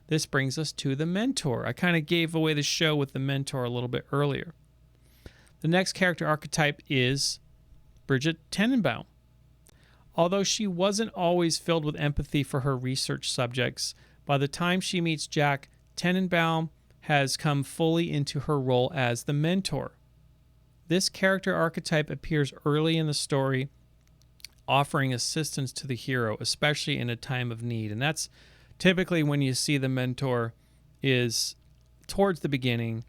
this brings us to the mentor. I kind of gave away the show with the mentor a little bit earlier. The next character archetype is Bridget Tenenbaum. Although she wasn't always filled with empathy for her research subjects, by the time she meets Jack, Tenenbaum has come fully into her role as the mentor. This character archetype appears early in the story, offering assistance to the hero, especially in a time of need. And that's typically when you see the mentor is towards the beginning.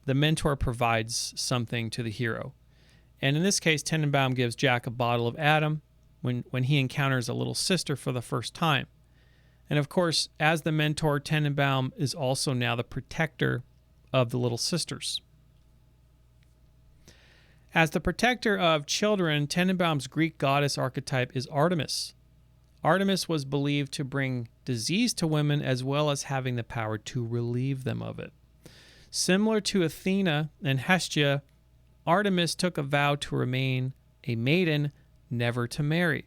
The mentor provides something to the hero. And in this case, Tenenbaum gives Jack a bottle of Adam when he encounters a little sister for the first time. And of course, as the mentor, Tenenbaum is also now the protector of the little sisters. As the protector of children, Tenenbaum's Greek goddess archetype is Artemis. Artemis was believed to bring disease to women as well as having the power to relieve them of it. Similar to Athena and Hestia, Artemis took a vow to remain a maiden, never to marry.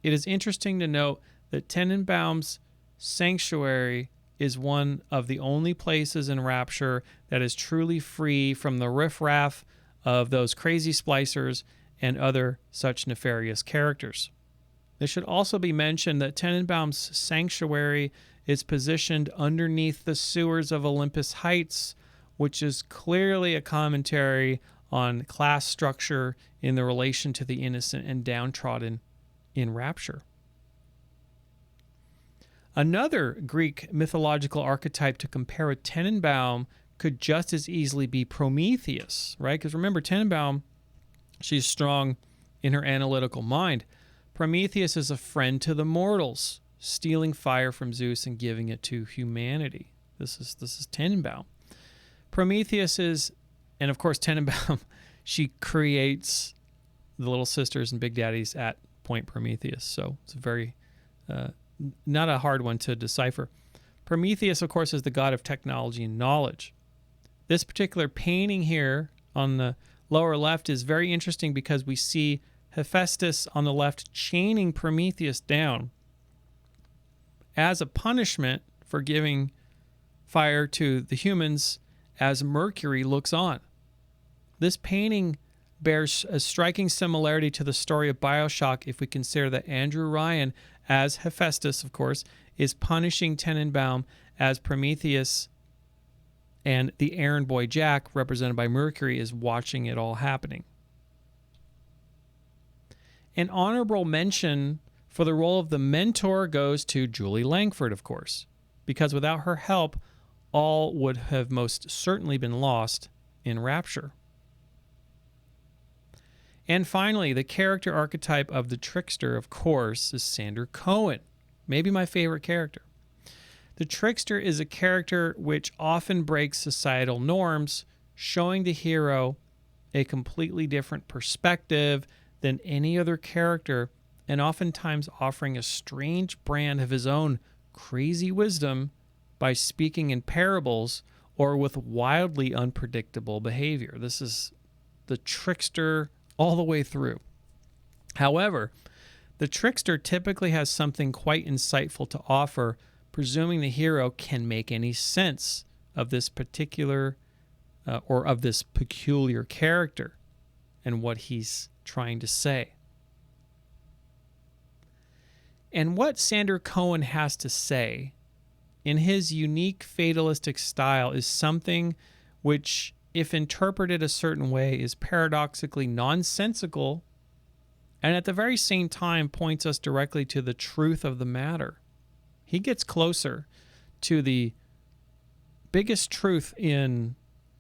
It is interesting to note that Tenenbaum's sanctuary is one of the only places in Rapture that is truly free from the riffraff of those crazy splicers and other such nefarious characters. It should also be mentioned that Tenenbaum's sanctuary is positioned underneath the sewers of Olympus Heights, which is clearly a commentary on class structure in the relation to the innocent and downtrodden in Rapture. Another Greek mythological archetype to compare with Tenenbaum could just as easily be Prometheus, right? Because remember, Tenenbaum, she's strong in her analytical mind. Prometheus is a friend to the mortals, stealing fire from Zeus and giving it to humanity. This is Tenenbaum. Prometheus is, and of course Tenenbaum, she creates the little sisters and big daddies at Point Prometheus. So it's a very, not a hard one to decipher. Prometheus, of course, is the god of technology and knowledge. This particular painting here on the lower left is very interesting because we see Hephaestus on the left chaining Prometheus down as a punishment for giving fire to the humans as Mercury looks on. This painting bears a striking similarity to the story of Bioshock if we consider that Andrew Ryan, as Hephaestus, of course, is punishing Tenenbaum as Prometheus, and the errand boy Jack, represented by Mercury, is watching it all happening. An honorable mention for the role of the mentor goes to Julie Langford, of course, because without her help, all would have most certainly been lost in Rapture. And finally, the character archetype of the trickster, of course, is Sander Cohen, maybe my favorite character. The trickster is a character which often breaks societal norms, showing the hero a completely different perspective than any other character, and oftentimes offering a strange brand of his own crazy wisdom by speaking in parables or with wildly unpredictable behavior. This is the trickster all the way through. However, the trickster typically has something quite insightful to offer, presuming the hero can make any sense of this particular or of this peculiar character and what he's trying to say. And what Sander Cohen has to say in his unique fatalistic style is something which, if interpreted a certain way, is paradoxically nonsensical and at the very same time points us directly to the truth of the matter. He gets closer to the biggest truth in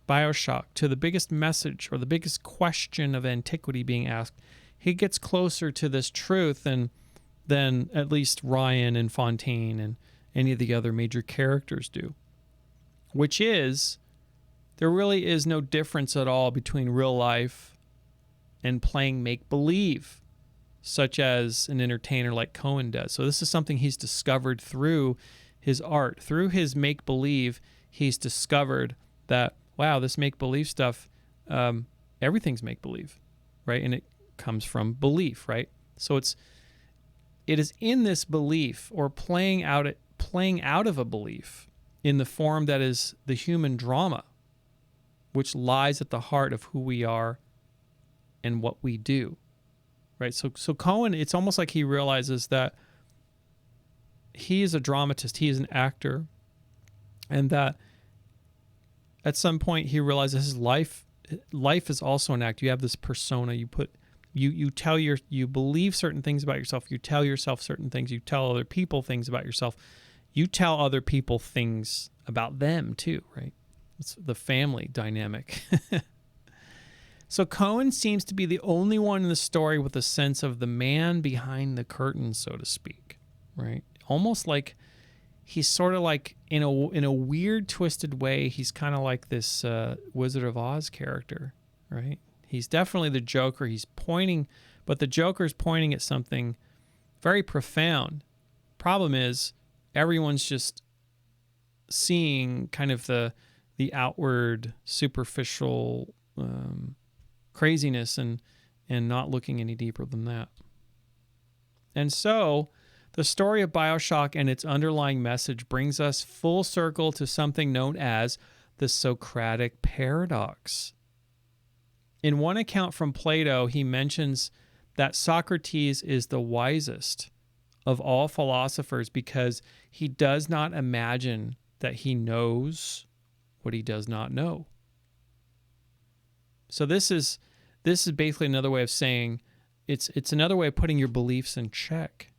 Bioshock, to the biggest message or the biggest question of antiquity being asked. He gets closer to this truth than at least Ryan and Fontaine and any of the other major characters do, which is there really is no difference at all between real life and playing make-believe, such as an entertainer like Cohen does. So this is something he's discovered through his art. Through his make-believe, he's discovered that, wow, this make-believe stuff, everything's make-believe, right? And it comes from belief, right? So it is in this belief or playing out of a belief in the form that is the human drama, which lies at the heart of who we are and what we do, right? So Cohen, it's almost like he realizes that he is a dramatist, he is an actor, and that at some point he realizes his life is also an act. You have this persona. You believe certain things about yourself. You tell yourself certain things. You tell other people things about yourself. You tell other people things about them too, right? It's the family dynamic. So Cohen seems to be the only one in the story with a sense of the man behind the curtain, so to speak, right? Almost like he's sort of like, in a weird, twisted way, he's kind of like this Wizard of Oz character, right? He's definitely the Joker. He's pointing, but the Joker's pointing at something very profound. Problem is, everyone's just seeing kind of the outward, superficial craziness and not looking any deeper than that. And so the story of Bioshock and its underlying message brings us full circle to something known as the Socratic paradox. In one account from Plato, he mentions that Socrates is the wisest of all philosophers because he does not imagine that he knows what he does not know. So this is basically another way of saying it's another way of putting your beliefs in check,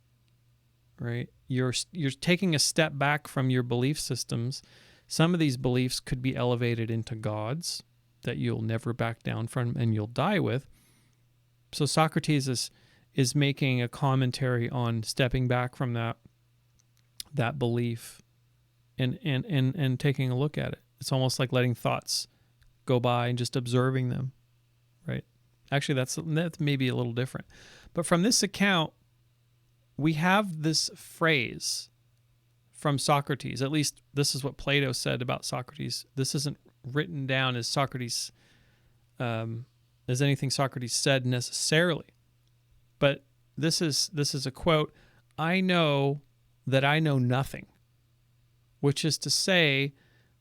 right? You're taking a step back from your belief systems. Some of these beliefs could be elevated into gods that you'll never back down from and you'll die with. So Socrates is making a commentary on stepping back from that belief and taking a look at it. It's almost like letting thoughts go by and just observing them, right? Actually, that's maybe a little different. But from this account, we have this phrase from Socrates. At least this is what Plato said about Socrates. This isn't written down as Socrates, as anything Socrates said necessarily. But this is a quote, "I know that I know nothing," which is to say,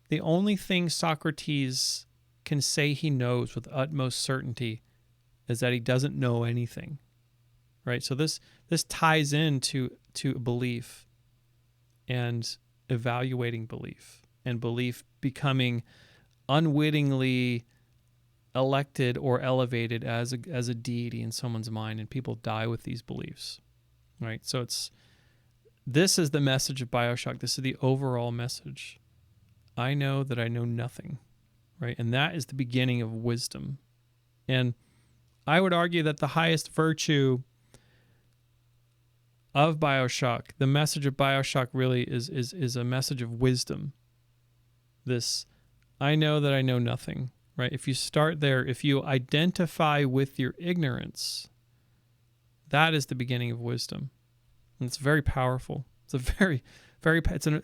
the only thing Socrates can say he knows with utmost certainty is that he doesn't know anything, right? So this ties into belief and evaluating belief, and belief becoming unwittingly elected or elevated as a deity in someone's mind, and people die with these beliefs, right? So this is the message of Bioshock. This is the overall message. I know that I know nothing, right? And that is the beginning of wisdom. And I would argue that the highest virtue of Bioshock, the message of Bioshock really is a message of wisdom. This, I know that I know nothing, right? If you start there, if you identify with your ignorance, that is the beginning of wisdom. And it's very powerful. It's a very, very, it's an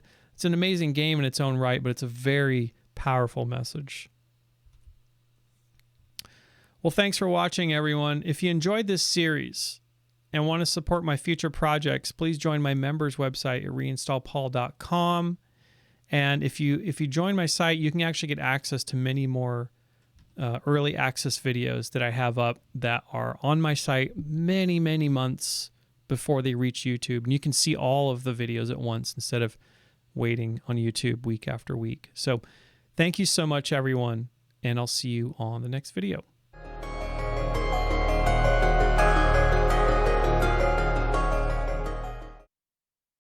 amazing game in its own right, but it's a very powerful message. Well, thanks for watching, everyone. If you enjoyed this series and want to support my future projects, please join my members website at ReInstallPaul.com. And if you join my site, you can actually get access to many more early access videos that I have up that are on my site many, many months before they reach YouTube. And you can see all of the videos at once instead of waiting on YouTube week after week. So thank you so much, everyone, and I'll see you on the next video.